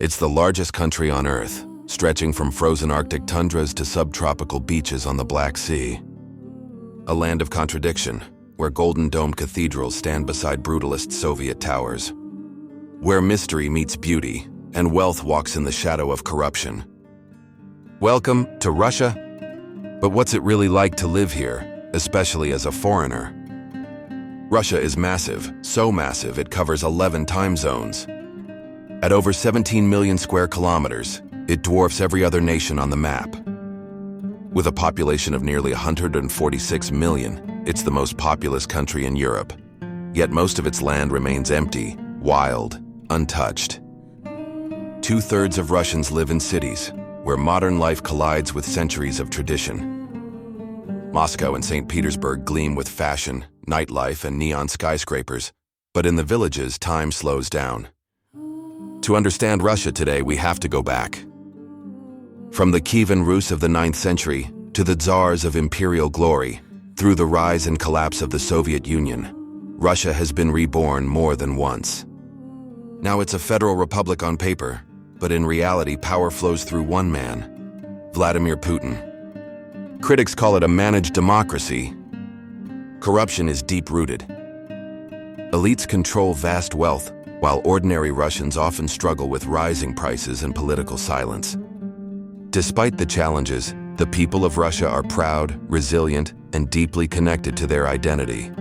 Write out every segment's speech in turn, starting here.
It's the largest country on Earth, stretching from frozen Arctic tundras to subtropical beaches on the Black Sea. A land of contradiction, where golden-domed cathedrals stand beside brutalist Soviet towers. Where mystery meets beauty, and wealth walks in the shadow of corruption. Welcome to Russia. But what's it really like to live here, especially as a foreigner? Russia is massive, so massive it covers 11 time zones. At over 17 million square kilometers, it dwarfs every other nation on the map. With a population of nearly 146 million, it's the most populous country in Europe. Yet most of its land remains empty, wild, untouched. 2/3 of Russians live in cities, where modern life collides with centuries of tradition. Moscow and St. Petersburg gleam with fashion, nightlife, and neon skyscrapers, but in the villages, time slows down. To understand Russia today, we have to go back. From the Kievan Rus of the 9th century to the Tsars of imperial glory, through the rise and collapse of the Soviet Union, Russia has been reborn more than once. Now it's a federal republic on paper, but in reality power flows through one man, Vladimir Putin. Critics call it a managed democracy. Corruption is deep-rooted. Elites control vast wealth, while ordinary Russians often struggle with rising prices and political silence. Despite the challenges, the people of Russia are proud, resilient, and deeply connected to their identity.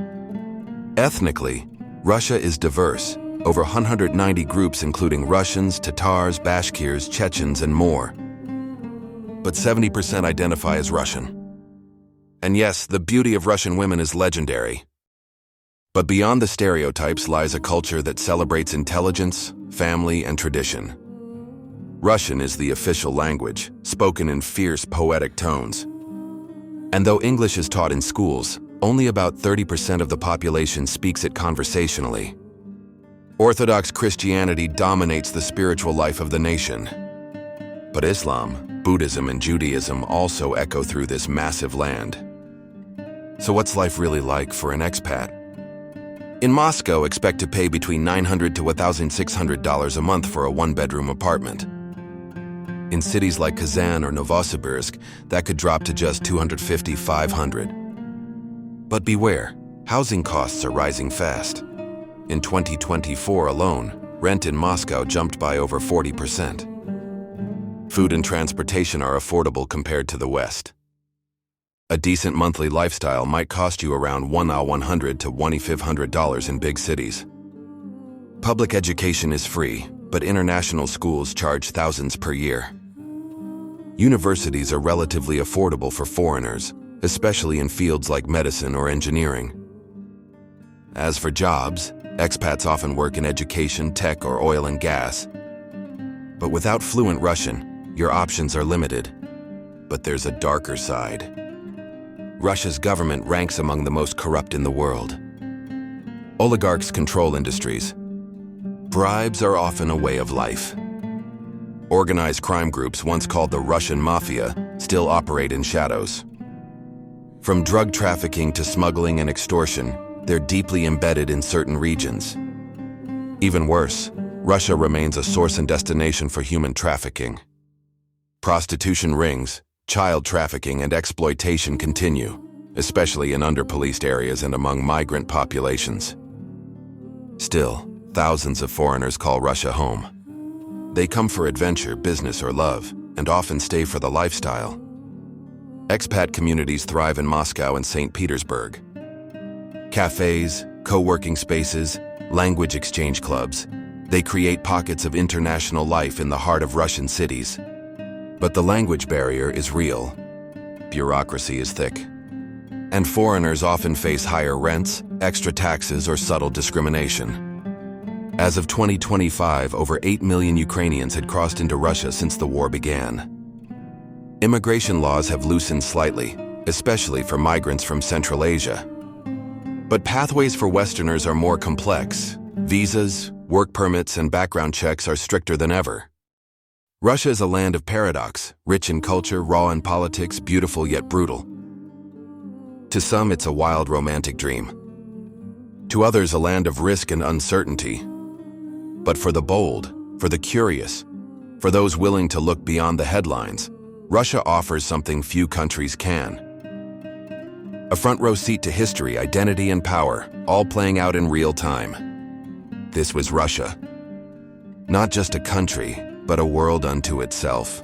Ethnically, Russia is diverse, over 190 groups including Russians, Tatars, Bashkirs, Chechens, and more. But 70% identify as Russian. And yes, the beauty of Russian women is legendary. But beyond the stereotypes lies a culture that celebrates intelligence, family, and tradition. Russian is the official language, spoken in fierce, poetic tones. And though English is taught in schools, only about 30% of the population speaks it conversationally. Orthodox Christianity dominates the spiritual life of the nation. But Islam, Buddhism, and Judaism also echo through this massive land. So what's life really like for an expat? In Moscow, expect to pay between $900 to $1,600 a month for a one-bedroom apartment. In cities like Kazan or Novosibirsk, that could drop to just $250 to $500. But beware, housing costs are rising fast. In 2024 alone, rent in Moscow jumped by over 40%. Food and transportation are affordable compared to the West. A decent monthly lifestyle might cost you around $100 to $1,500 in big cities. Public education is free, but international schools charge thousands per year. Universities are relatively affordable for foreigners, especially in fields like medicine or engineering. As for jobs, expats often work in education, tech, or oil and gas. But without fluent Russian, your options are limited. But there's a darker side. Russia's government ranks among the most corrupt in the world. Oligarchs control industries. Bribes are often a way of life. Organized crime groups, once called the Russian mafia, still operate in shadows. From drug trafficking to smuggling and extortion, they're deeply embedded in certain regions. Even worse, Russia remains a source and destination for human trafficking. Prostitution rings, child trafficking, and exploitation continue, especially in under-policed areas and among migrant populations. Still, thousands of foreigners call Russia home. They come for adventure, business, or love, and often stay for the lifestyle. Expat communities thrive in Moscow and St. Petersburg. Cafes, co-working spaces, language exchange clubs, they create pockets of international life in the heart of Russian cities. But the language barrier is real. Bureaucracy is thick. And foreigners often face higher rents, extra taxes, or subtle discrimination. As of 2025, over 8 million Ukrainians had crossed into Russia since the war began. Immigration laws have loosened slightly, especially for migrants from Central Asia. But pathways for Westerners are more complex. Visas, work permits, and background checks are stricter than ever. Russia is a land of paradox, rich in culture, raw in politics, beautiful yet brutal. To some, it's a wild romantic dream. To others, a land of risk and uncertainty. But for the bold, for the curious, For those willing to look beyond the headlines, Russia offers something few countries can. A front-row seat to history, identity, and power, all playing out in real time. This was Russia. Not just a country, but a world unto itself.